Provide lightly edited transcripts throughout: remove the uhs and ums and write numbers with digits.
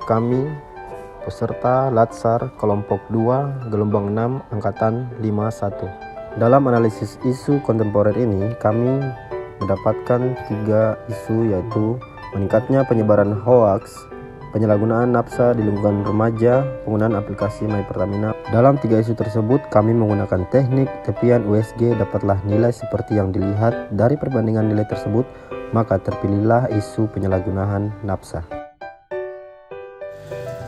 kami peserta Latsar kelompok 2 gelombang 6 angkatan 51. Dalam analisis isu kontemporer ini kami mendapatkan 3 isu, yaitu meningkatnya penyebaran hoaks, penyalahgunaan nafsa di lingkungan remaja, penggunaan aplikasi My Pertamina. Dalam 3 isu tersebut kami menggunakan teknik tepian USG. Dapatlah nilai seperti yang dilihat. Dari perbandingan nilai tersebut maka terpilihlah isu penyalahgunaan nafsa.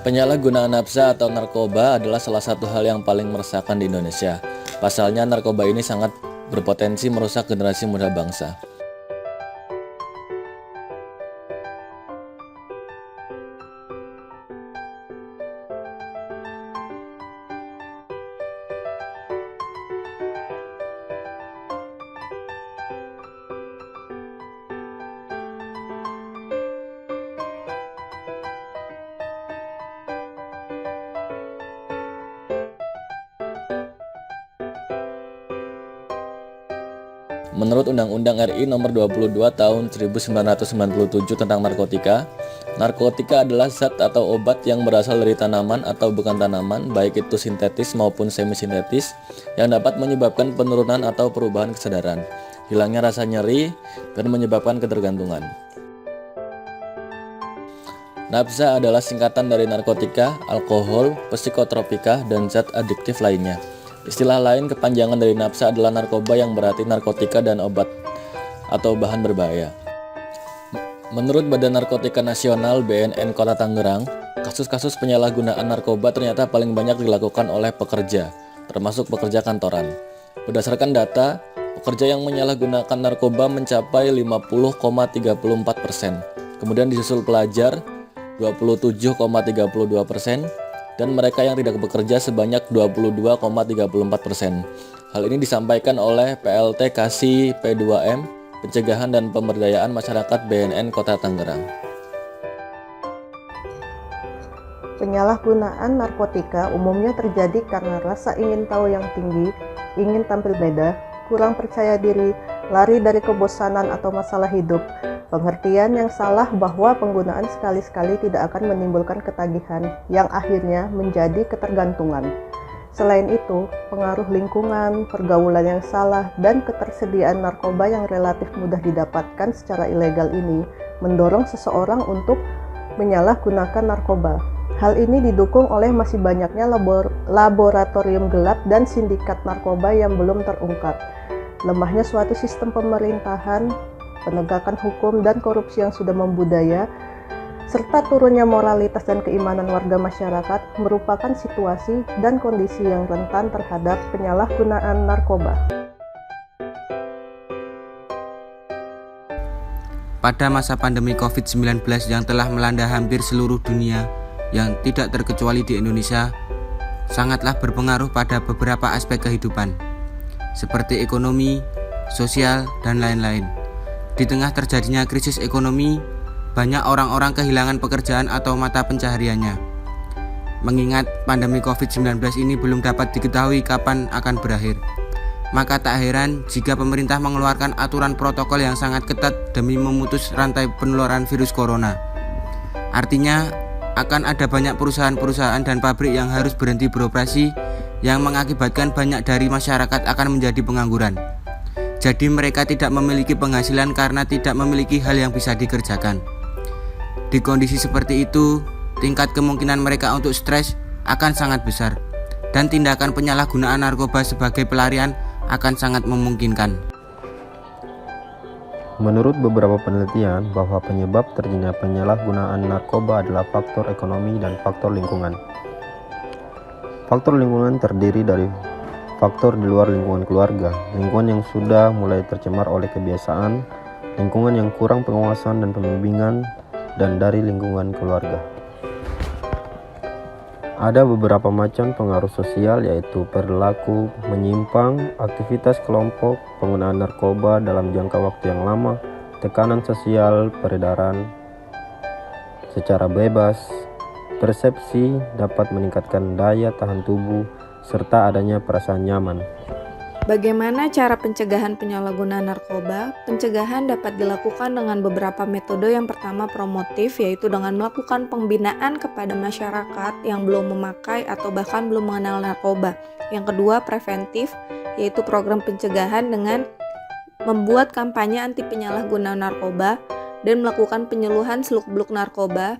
Penyalahgunaan nafsa atau narkoba adalah salah satu hal yang paling meresahkan di Indonesia. Pasalnya narkoba ini sangat berpotensi merusak generasi muda bangsa. Menurut Undang-Undang RI Nomor 22 Tahun 1997 tentang narkotika, narkotika adalah zat atau obat yang berasal dari tanaman atau bukan tanaman, baik itu sintetis maupun semi-sintetis, yang dapat menyebabkan penurunan atau perubahan kesadaran, hilangnya rasa nyeri, dan menyebabkan ketergantungan. Nafsa adalah singkatan dari narkotika, alkohol, psikotropika, dan zat adiktif lainnya. Istilah lain kepanjangan dari nafsa adalah narkoba, yang berarti narkotika dan obat atau bahan berbahaya. Menurut Badan Narkotika Nasional (BNN) Kota Tangerang, kasus-kasus penyalahgunaan narkoba ternyata paling banyak dilakukan oleh pekerja, termasuk pekerja kantoran. Berdasarkan data, pekerja yang menyalahgunakan narkoba mencapai 50,34%, kemudian disusul pelajar 27,32%, dan mereka yang tidak bekerja sebanyak 22,34%. Hal ini disampaikan oleh PLT Kasih P2M, Pencegahan dan Pemberdayaan Masyarakat BNN Kota Tangerang. Penyalahgunaan narkotika umumnya terjadi karena rasa ingin tahu yang tinggi, ingin tampil beda, kurang percaya diri, lari dari kebosanan atau masalah hidup, pengertian yang salah bahwa penggunaan sekali-sekali tidak akan menimbulkan ketagihan yang akhirnya menjadi ketergantungan. Selain itu, pengaruh lingkungan, pergaulan yang salah, dan ketersediaan narkoba yang relatif mudah didapatkan secara ilegal ini mendorong seseorang untuk menyalahgunakan narkoba. Hal ini didukung oleh masih banyaknya laboratorium gelap dan sindikat narkoba yang belum terungkap, lemahnya suatu sistem pemerintahan, penegakan hukum dan korupsi yang sudah membudaya, serta turunnya moralitas dan keimanan warga masyarakat merupakan situasi dan kondisi yang rentan terhadap penyalahgunaan narkoba. Pada masa pandemi COVID-19 yang telah melanda hampir seluruh dunia, yang tidak terkecuali di Indonesia, sangatlah berpengaruh pada beberapa aspek kehidupan, seperti ekonomi, sosial, dan lain-lain. Di tengah terjadinya krisis ekonomi, banyak orang-orang kehilangan pekerjaan atau mata pencahariannya. Mengingat pandemi COVID-19 ini belum dapat diketahui kapan akan berakhir, maka tak heran jika pemerintah mengeluarkan aturan protokol yang sangat ketat demi memutus rantai penularan virus corona. Artinya, akan ada banyak perusahaan-perusahaan dan pabrik yang harus berhenti beroperasi, yang mengakibatkan banyak dari masyarakat akan menjadi pengangguran. Jadi mereka tidak memiliki penghasilan karena tidak memiliki hal yang bisa dikerjakan. Di kondisi seperti itu, tingkat kemungkinan mereka untuk stres akan sangat besar, dan tindakan penyalahgunaan narkoba sebagai pelarian akan sangat memungkinkan. Menurut beberapa penelitian, bahwa penyebab terjadinya penyalahgunaan narkoba adalah faktor ekonomi dan faktor lingkungan. Faktor lingkungan terdiri dari faktor di luar lingkungan keluarga, lingkungan yang sudah mulai tercemar oleh kebiasaan, lingkungan yang kurang pengawasan dan pembimbingan, dan dari lingkungan keluarga. Ada beberapa macam pengaruh sosial, yaitu perilaku menyimpang, aktivitas kelompok, penggunaan narkoba dalam jangka waktu yang lama, tekanan sosial, peredaran secara bebas, persepsi dapat meningkatkan daya tahan tubuh, serta adanya perasaan nyaman. Bagaimana cara pencegahan penyalahgunaan narkoba? Pencegahan dapat dilakukan dengan beberapa metode. Yang pertama promotif, yaitu dengan melakukan pembinaan kepada masyarakat yang belum memakai atau bahkan belum mengenal narkoba. Yang kedua preventif, yaitu program pencegahan dengan membuat kampanye anti penyalahgunaan narkoba dan melakukan penyuluhan seluk-beluk narkoba,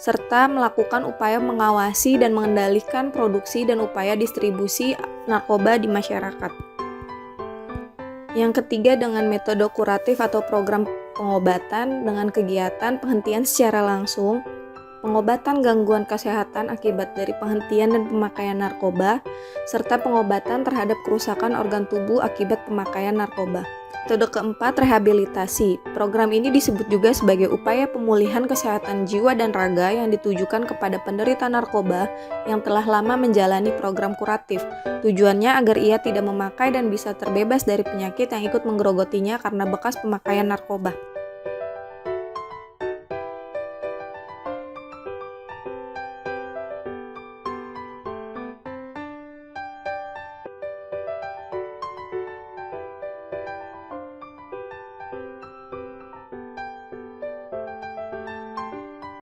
serta melakukan upaya mengawasi dan mengendalikan produksi dan upaya distribusi narkoba di masyarakat. Yang ketiga dengan metode kuratif atau program pengobatan dengan kegiatan penghentian secara langsung, pengobatan gangguan kesehatan akibat dari penghentian dan pemakaian narkoba, serta pengobatan terhadap kerusakan organ tubuh akibat pemakaian narkoba. Metode keempat, rehabilitasi. Program ini disebut juga sebagai upaya pemulihan kesehatan jiwa dan raga yang ditujukan kepada penderita narkoba yang telah lama menjalani program kuratif. Tujuannya agar ia tidak memakai dan bisa terbebas dari penyakit yang ikut menggerogotinya karena bekas pemakaian narkoba.